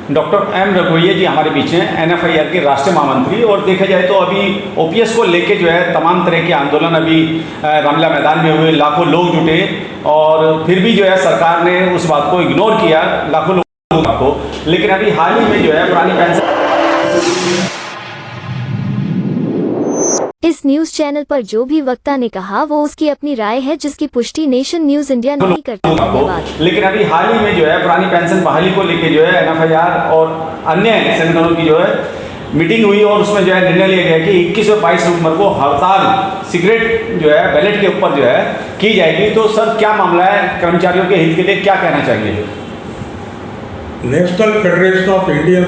Doctor M Raghuvaiah जी हमारे बीच हैं, NFIR के राष्ट्रीय महामंत्री। और देखा जाए तो अभी OPS को लेके जो है तमाम तरह के आंदोलन अभी रामलीला मैदान में हुए, लाखों लोग जुटे और फिर भी जो है सरकार ने उस बात को इग्नोर किया, लाखों लोगों को। लेकिन अभी हाल ही में जो है पुरानी पेंशन। इस न्यूज चैनल पर जो भी वक्ता ने कहा वो उसकी अपनी राय है, जिसकी पुष्टि नेशन न्यूज इंडिया नहीं करती। धन्यवाद। लेकिन अभी हाल ही में जो है पुरानी पेंशन बहाली को लेके जो है NFIR और अन्य संगठनों की जो है मीटिंग हुई और उसमें जो है निर्णय लिया गया कि 21 और 22 नवंबर को हड़ताल सिगरेट जो है बैलेट के ऊपर जो है की जाएगी। तो सर क्या मामला है, कर्मचारियों के हित के लिए क्या कहना चाहिए? National federation of Indian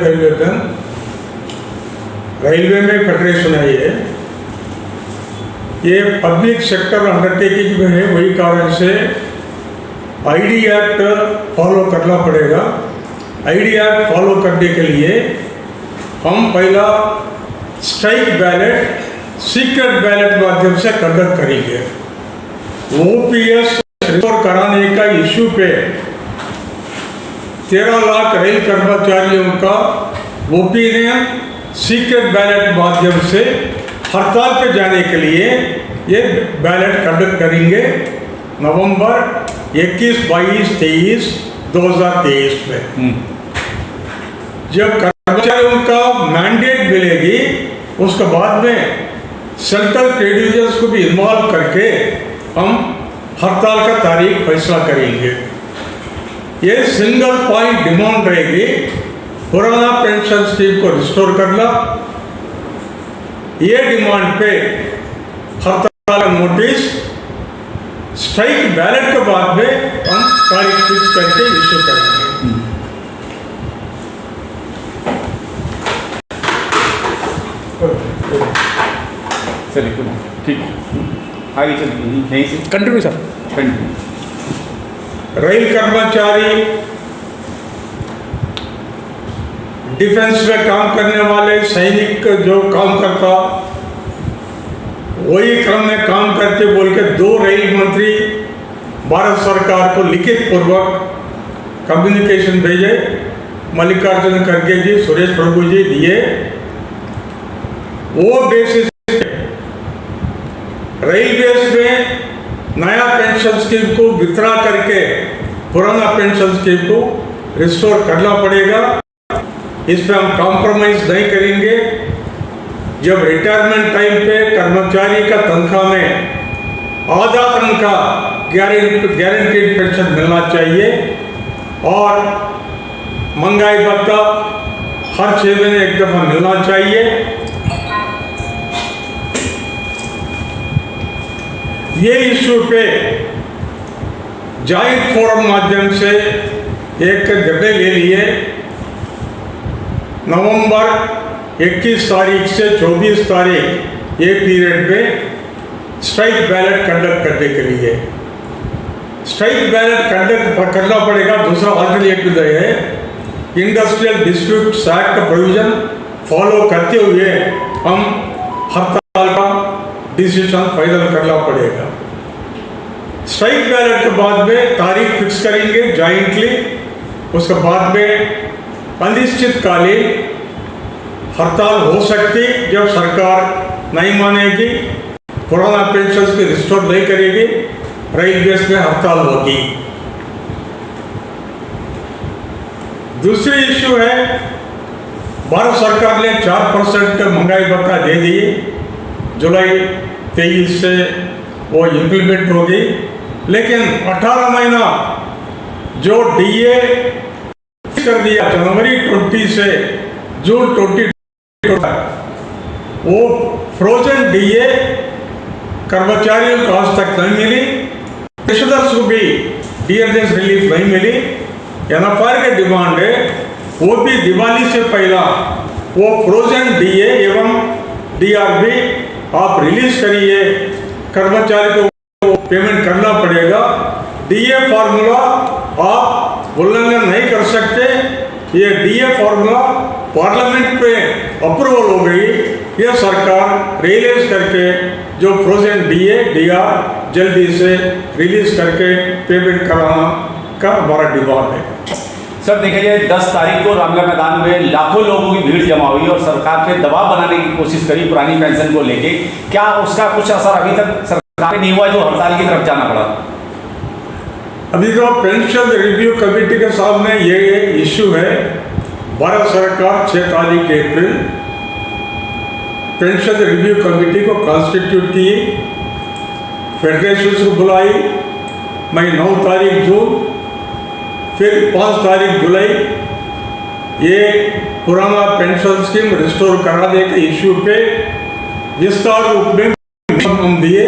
railway में फेडरेशन है ये पब्लिक सेक्टर अंडरटेकिंग में है, वही कारण से ID एक्ट फॉलो करना पड़ेगा। ID एक्ट फॉलो करने के लिए हम पहला स्ट्राइक बैलेट, सीक्रेट बैलेट माध्यम से कंडक्ट करेंगे। OPS रिस्टोर कराने का इश्यू पे 13 लाख रेल कर्मचारियों का ओपिनियन सीक्रेट बैलेट माध्यम से हड़ताल पे जाने के लिए ये बैलेट कंडक्ट करेंगे नवंबर 21, 22, 23, 2023 में। जब कर्मचारियों का मैंडेट मिलेगी उसके बाद में सेंट्रल ट्रेड यूनियंस को भी इन्वॉल्व करके हम हड़ताल का तारीख फैसला करेंगे। ये सिंगल पॉइंट डिमांड रहेगी, पुराना पेंशन स्कीम को रिस्टोर करना। ये डिमांड पे हड़ताल नोटिस स्ट्राइक बैलेट के बाद में हम तारीख फिक्स करके इश्यू करेंगे। चलिए ठीक है, आगे चलिए यहीं से कंटिन्यू सर। कंटिन्यू। रेल कर्मचारी, डिफेंस में काम करने वाले सैनिक जो काम करता वही क्रम में काम करते बोल के 2 रेल मंत्री भारत सरकार को लिखित पूर्वक कम्युनिकेशन भेजे। मल्लिकार्जुन खड़गे जी, सुरेश प्रभु जी दिए। वो बेसिस रेलवेज में नया पेंशन स्कीम को विथड्रॉ करके पुराना पेंशन स्कीम को रिस्टोर करना पड़ेगा। इस पर हम कॉम्प्रोमाइज नहीं करेंगे। जब रिटायरमेंट टाइम पे कर्मचारी का तनख्वाह में आधा तनख्वाह गारंटीड पेंशन मिलना चाहिए और महंगाई भत्ता हर 6 महीने एक दफा मिलना चाहिए। ये इश्यू पे जॉइंट फोरम माध्यम से एक निर्णय ले लिए। नवंबर 21 तारीख से 24 तारीख ये पीरियड में स्ट्राइक बैलेट कंडक्ट करने के लिए स्ट्राइक बैलेट कंडक्ट करना पड़ेगा। दूसरा अल्टरनेटिव है इंडस्ट्रियल डिस्प्यूट्स एक्ट का प्रोविजन फॉलो करते हुए हम हड़ताल का डिसीजन फाइनल करना पड़ेगा। स्ट्राइक बैलेट के बाद में तारीख फिक्स करेंगे जॉइंटली। उसके बाद में अनिश्चितकालीन हड़ताल हो सकती जब सरकार नहीं मानेगी, पुराना पेंशन की रिस्टोर नहीं करेगी, रेलवेज में हड़ताल होगी। दूसरी इश्यू है भारत सरकार ने 4% महंगाई भत्ता दे दी। जुलाई 23 से वो इम्प्लीमेंट होगी, लेकिन 18 महीना जो DA कर दिया जनवरी 20 से जून 20 वो फ्रोजन DA कर्मचारियों को आज तक नहीं मिली। पेंशनर्स को भी डियरनेस रिलीफ नहीं मिली। NFIR की डिमांड है वो भी दिवाली से पहला वो फ्रोजन DA एवं DRB आप रिलीज करिए। कर्मचारी को पेमेंट करना पड़ेगा। DA फार्मूला आप उल्लंघन नहीं कर सकते। ये DA फार्मूला पार्लियामेंट पे अप्रूवल हो गई। ये सरकार रिलीज करके जो फ्रोजन DA DR जल्दी से रिलीज करके पेमेंट कराना का हमारा डिमांड है। सर देखा जाए 10 तारीख को रामलीला मैदान में लाखों लोगों की भीड़ जमा हुई और सरकार पे दबाव बनाने की कोशिश करी पुरानी पेंशन को लेके, क्या उसका कुछ असर अभी तक सरकार पे नहीं हुआ जो हड़ताल की तरफ जाना पड़ा? अभी जो पेंशन रिव्यू कमेटी के सामने ये इश्यू है, भारत सरकार 6 तारीख अप्रैल पेंशन रिव्यू कमेटी को कॉन्स्टिट्यूट की, फेडरेशन को बुलाई, मई 9 तारीख जून, फिर 5 तारीख जुलाई ये पुराना पेंशन स्कीम रिस्टोर कराने के इश्यू पे विस्तार रूप में दिए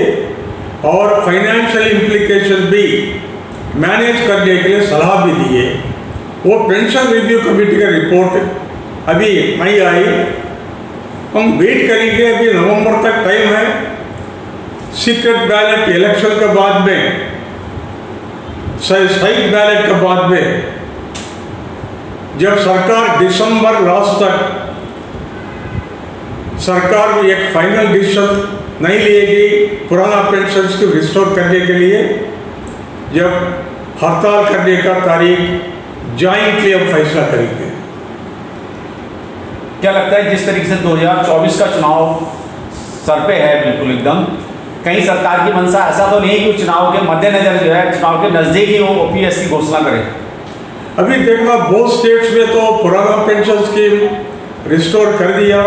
और फाइनेंशियल इम्प्लीकेशन भी मैनेज करने के लिए सलाह भी दिए। वो पेंशन रिव्यू कमेटी का रिपोर्ट अभी नहीं आई, हम वेट करेंगे, अभी नवंबर तक टाइम है। सीक्रेट बैलेट इलेक्शन के बाद में, स्ट्राइक बैलेट के बाद में, जब सरकार दिसंबर लास्ट तक सरकार एक फाइनल डिसीजन नहीं लेगी पुराना पेंशन स्कीम रिस्टोर करने के लिए, जब हड़ताल करने का तारीख जॉइंटली हम फैसला करेंगे। क्या लगता है जिस तरीके से 2024 का चुनाव सर पे है बिल्कुल एकदम, कहीं सरकार की मंशा ऐसा तो नहीं कि चुनाव के मद्देनजर जो है चुनाव के नज़दीक ही वो ओपीएस की घोषणा करे? अभी देखना बहुत स्टेट्स में तो पुराना पेंशन स्कीम रिस्टोर कर दिया,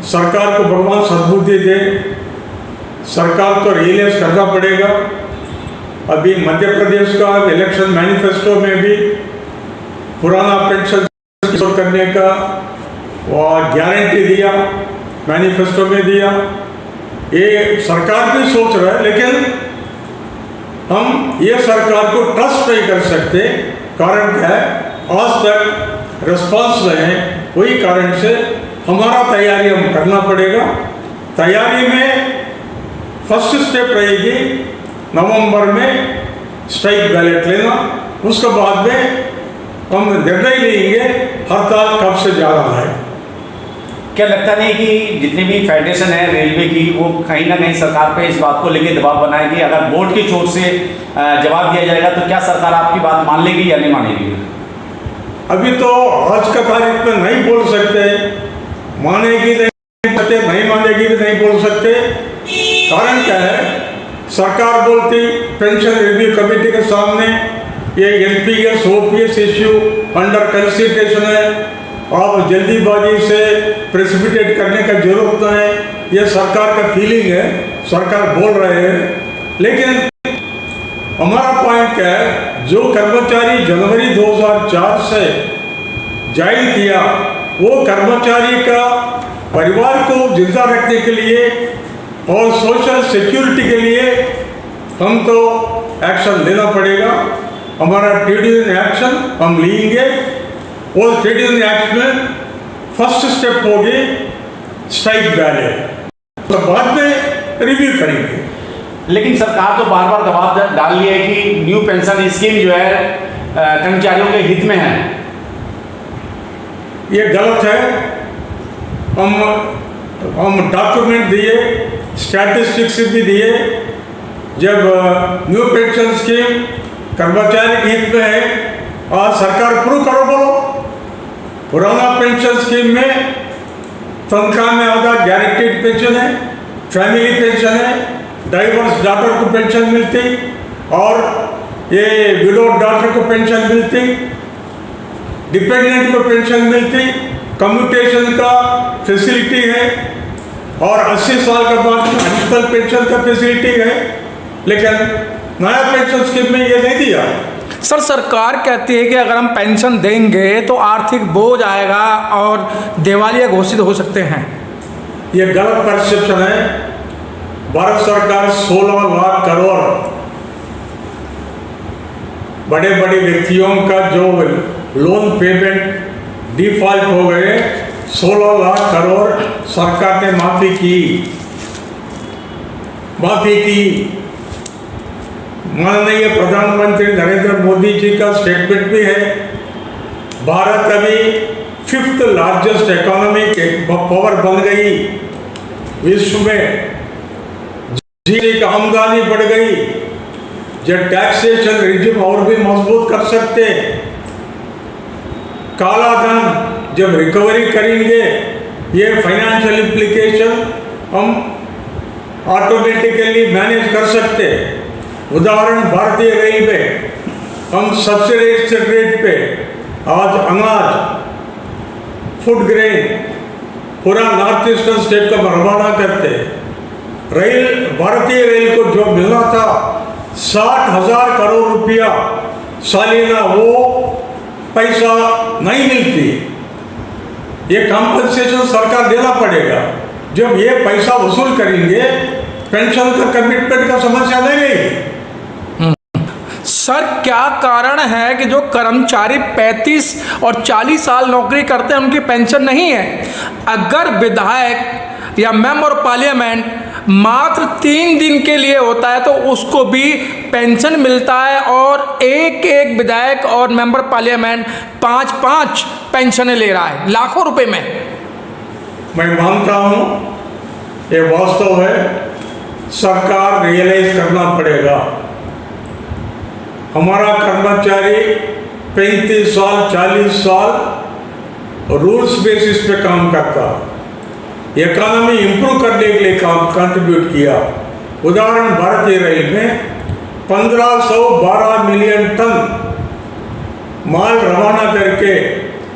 सरकार को भगवान सद्बुद्धि दे, सरकार तो रियलाइज करना पड़ेगा। अभी मध्य प्रदेश का इलेक्शन मैनिफेस्टो में भी पुराना पेंशन रिस्टोर करने का गारंटी दिया, मैनिफेस्टो में दिया। ये सरकार भी सोच रहा है, लेकिन हम ये सरकार को ट्रस्ट नहीं कर सकते। कारण क्या है, आज तक रिस्पांस रहे, वही कारण से हमारा तैयारी हम करना पड़ेगा। तैयारी में फर्स्ट स्टेप रहेगी नवंबर में स्ट्राइक बैलेट लेना, उसके बाद में हम निर्णय लेंगे हड़ताल कब से जा रहा है। क्या लगता नहीं कि जितनी भी फेडरेशन है रेलवे की, वो कहीं ना कहीं सरकार पे इस बात को लेकर दबाव बनाएगी? अगर बोर्ड की चोट से जवाब दिया जाएगा तो क्या सरकार आपकी बात मान लेगी या नहीं मानेगी? अभी तो आज का तारीख में नहीं बोल सकते, मानेगी नहीं सकते, नहीं मानेगी भी नहीं बोल सकते। कारण क्या है, सरकार बोलती पेंशन रिव्यू कमेटी के सामने ये NPS OPS issue under consideration है, आप जल्दीबाजी से प्रेसिपिटेट करने का जरूरत नहीं है, ये सरकार का फीलिंग है, सरकार बोल रहे हैं। लेकिन हमारा पॉइंट क्या है, जो कर्मचारी जनवरी 2004 से ज्वाइन किया, वो कर्मचारी का परिवार को जिंदा रखने के लिए और सोशल सिक्योरिटी के लिए हम तो एक्शन लेना पड़ेगा। हमारा ट्रेड यूनियन एक्शन हम लेंगे, और ट्रेड यूनियन एक्ट में फर्स्ट स्टेप होगी स्ट्राइक बैलेट, तो बाद में रिव्यू करेंगे। लेकिन सरकार तो बार बार दबाव डाल रही है कि न्यू पेंशन स्कीम जो है कर्मचारियों के हित में है। ये गलत है। हम डॉक्यूमेंट दिए, स्टैटिस्टिक्स भी दिए। जब न्यू पेंशन स्कीम कर्मचारी के हित में है, आज सरकार प्रूव करो, बोलो। पुराना पेंशन स्कीम में तनख्वाह में आधा गारंटीड पेंशन है, फैमिली पेंशन है, डाइवर्स डॉटर को पेंशन मिलती और ये विडो डॉटर को पेंशन मिलती, डिपेंडेंट को पेंशन मिलती, कम्यूटेशन का फैसिलिटी है और 80 साल के बाद एडिशनल पेंशन का फैसिलिटी है। लेकिन नया पेंशन स्कीम में ये नहीं दिया। सर, सरकार कहती है कि अगर हम पेंशन देंगे तो आर्थिक बोझ आएगा और दिवालिया घोषित हो सकते हैं। ये गलत परसेप्शन है। भारत सरकार 16 लाख करोड़ बड़े बड़े व्यक्तियों का जो लोन पेमेंट डिफॉल्ट हो गए, 16 लाख करोड़ सरकार ने माफी की। माननीय प्रधानमंत्री नरेंद्र मोदी जी का स्टेटमेंट भी है, भारत अभी 5th लार्जेस्ट इकोनॉमिक पावर बन गई विश्व में, जीडीपी का आमदनी बढ़ गई, जो टैक्सेशन रिजिम और भी मजबूत कर सकते, काला धन जब रिकवरी करेंगे, ये फाइनेंशियल इम्प्लीकेशन हम ऑटोमेटिकली मैनेज कर सकते। उदाहरण भारतीय रेलवे, हम सब्सिडाइज्ड रेट पे आज अनाज, फूड ग्रेन पूरा नॉर्थ ईस्टर्न स्टेट का रवाना करते। भारतीय रेल को जो मिलना था 60,000 करोड़ रुपया सालाना, वो पैसा नहीं मिलती। ये कंपनसेशन सरकार देना पड़ेगा। जब ये पैसा वसूल करेंगे, पेंशन का कमिटमेंट का समस्या नहीं रहेगी। सर, क्या कारण है कि जो कर्मचारी 35 और 40 साल नौकरी करते हैं उनकी पेंशन नहीं है? अगर विधायक या मेंबर ऑफ पार्लियामेंट मात्र 3 दिन के लिए होता है तो उसको भी पेंशन मिलता है, और एक एक विधायक और मेंबर पार्लियामेंट 5-5 पेंशनें ले रहा है लाखों रुपए में। मैं मानता हूँ ये वास्तव है, सरकार रियलाइज करना पड़ेगा। हमारा कर्मचारी 35 साल 40 साल रूल्स बेसिस पे काम करता, इकोनॉमी इंप्रूव करने के लिए काम कंट्रीब्यूट किया। उदाहरण भारतीय रेल में 1512 मिलियन टन माल रवाना करके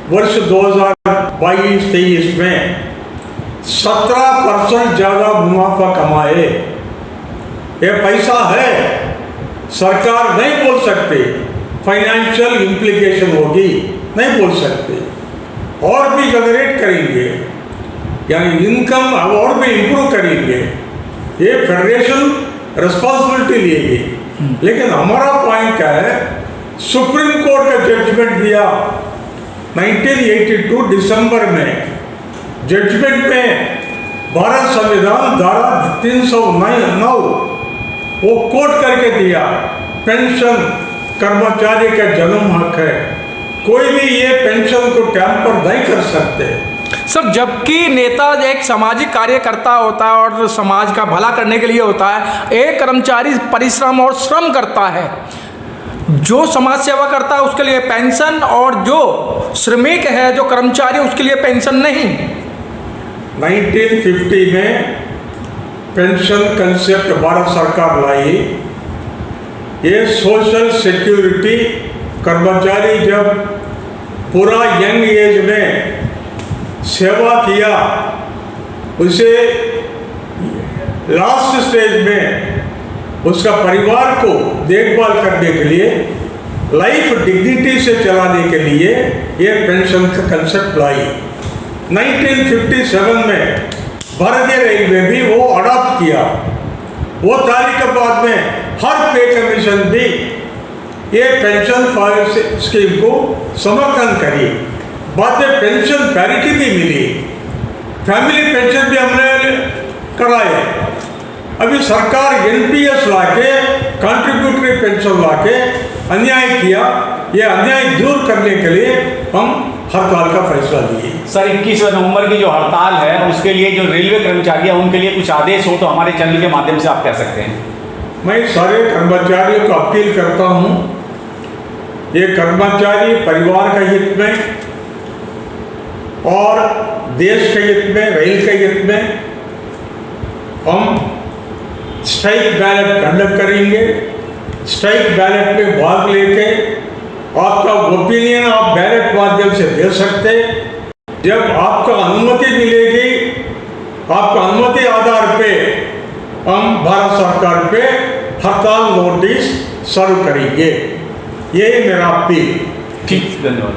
वर्ष 2022-23 में 17% ज़्यादा मुनाफा कमाए। ये पैसा है, सरकार नहीं बोल सकते, फाइनेंशियल इम्प्लीकेशन होगी, नहीं बोल सकते। और भी जनरेट करेंगे, यानी इनकम और भी इम्प्रूव करेंगे, ये फेडरेशन रिस्पॉन्सिबिलिटी लेगी। लेकिन हमारा पॉइंट क्या है, सुप्रीम कोर्ट का जजमेंट दिया 1982 दिसंबर में। जजमेंट में भारत संविधान धारा 309 वो कोट करके दिया, पेंशन कर्मचारी का जन्म हक है, कोई भी ये पेंशन को टैम्पर नहीं कर सकते। सब जबकि नेता एक सामाजिक कार्यकर्ता होता है और समाज का भला करने के लिए होता है, एक कर्मचारी परिश्रम और श्रम करता है, जो समाज सेवा करता है उसके लिए पेंशन, और जो श्रमिक है, जो कर्मचारी, उसके लिए पेंशन नहीं। 1950 में पेंशन कंसेप्ट भारत सरकार लाई। ये सोशल सिक्योरिटी, कर्मचारी जब पूरा यंग एज में सेवा किया, उसे लास्ट स्टेज में उसका परिवार को देखभाल करने के लिए, लाइफ डिग्निटी से चलाने के लिए ये पेंशन का कंसेप्ट लाई। 1957 में भारतीय रेलवे भी वो अडॉप्ट किया। वो तारीख के बाद में हर पे कमीशन भी ये पेंशन स्कीम को समर्थन करी। बाद में पेंशन पैरिटी भी मिली, फैमिली पेंशन भी हमने कराए। अभी सरकार एनपीएस लाके, कंट्रीब्यूटरी पेंशन लाके अन्याय किया। ये अन्याय दूर करने के लिए हम हड़ताल का फैसला लिए। सर, 21 नवंबर की जो हड़ताल है उसके लिए जो रेलवे कर्मचारी हैं उनके लिए कुछ आदेश हो तो हमारे चैनल के माध्यम से आप कह सकते हैं। मैं सारे कर्मचारियों को अपील करता हूँ, ये कर्मचारी परिवार का हित में और देश के हित में, रेल के हित में हम स्ट्राइक बैलेट कंडक्ट करेंगे। स्ट्राइक बैलेट में भाग लेके आपका ओपिनियन आप बैलेट माध्यम से दे सकते। जब आपको अनुमति मिलेगी, आपका अनुमति आधार पे हम भारत सरकार पे हड़ताल नोटिस सर्व करेंगे। यही मेरा अपील। ठीक, धन्यवाद।